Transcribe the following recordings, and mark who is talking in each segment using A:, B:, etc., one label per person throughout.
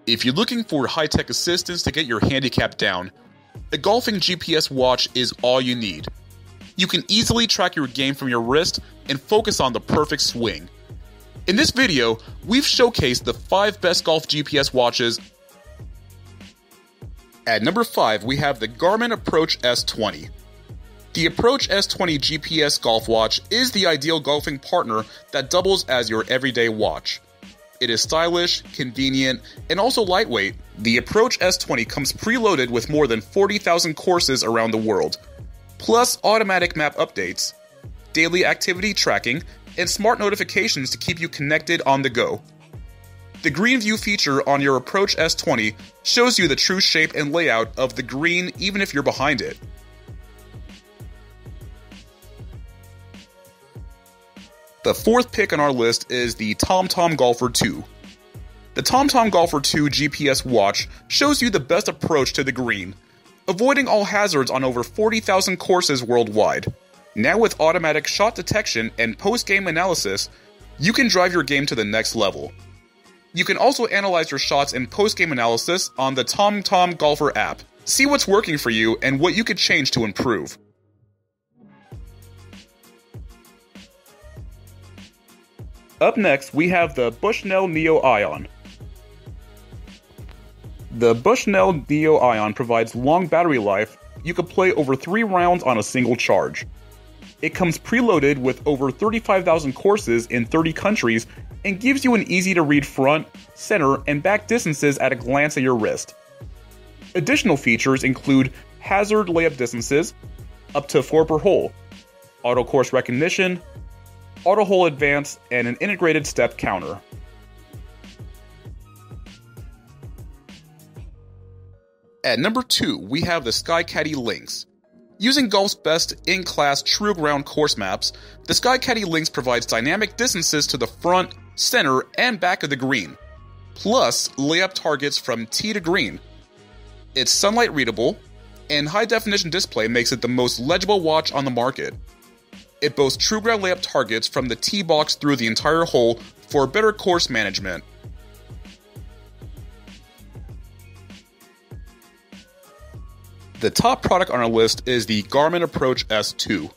A: If you're looking for high-tech assistance to get your handicap down, a golfing GPS watch is all you need. You can easily track your game from your wrist and focus on the perfect swing. In this video, we've showcased the 5 best golf GPS watches. At number 5, we have the Garmin Approach S20. The Approach S20 GPS golf watch is the ideal golfing partner that doubles as your everyday watch. It is stylish, convenient, and also lightweight. The Approach S20 comes preloaded with more than 40,000 courses around the world, plus automatic map updates, daily activity tracking, and smart notifications to keep you connected on the go. The green view feature on your Approach S20 shows you the true shape and layout of the green even if you're behind it. The 4th pick on our list is the TomTom Golfer 2. The TomTom Golfer 2 GPS watch shows you the best approach to the green, avoiding all hazards on over 40,000 courses worldwide. Now with automatic shot detection and post-game analysis, you can drive your game to the next level. You can also analyze your shots and post-game analysis on the TomTom Golfer app. See what's working for you and what you could change to improve. Up next, we have the Bushnell Neoion. The Bushnell Neoion provides long battery life. You can play over 3 rounds on a single charge. It comes preloaded with over 35,000 courses in 30 countries and gives you an easy-to-read front, center, and back distances at a glance at your wrist. Additional features include hazard layup distances, up to 4 per hole, auto course recognition, auto hole advance, and an integrated step counter. At number 2, we have the SkyCatty Links. Using golf's best in-class true ground course maps, the SkyCatty Links provides dynamic distances to the front, center, and back of the green, plus layup targets from tee to green. It's sunlight readable, and high-definition display makes it the most legible watch on the market. It boasts true ground layup targets from the tee box through the entire hole for better course management. The top product on our list is the Garmin Approach S2.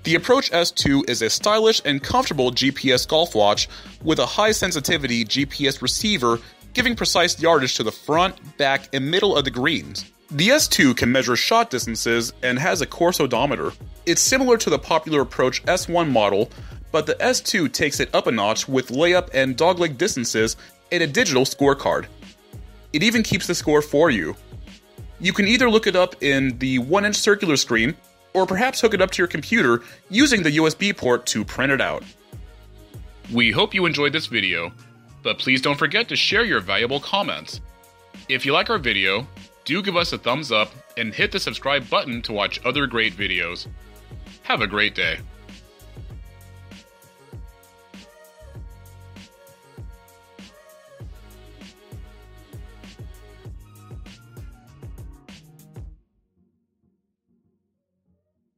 A: The Approach S2 is a stylish and comfortable GPS golf watch with a high-sensitivity GPS receiver giving precise yardage to the front, back, and middle of the greens. The S2 can measure shot distances and has a course odometer. It's similar to the popular Approach S1 model, but the S2 takes it up a notch with layup and dogleg distances and a digital scorecard. It even keeps the score for you. You can either look it up in the 1-inch circular screen, or perhaps hook it up to your computer using the USB port to print it out. We hope you enjoyed this video, but please don't forget to share your valuable comments. If you like our video, do give us a thumbs up and hit the subscribe button to watch other great videos. Have a great day.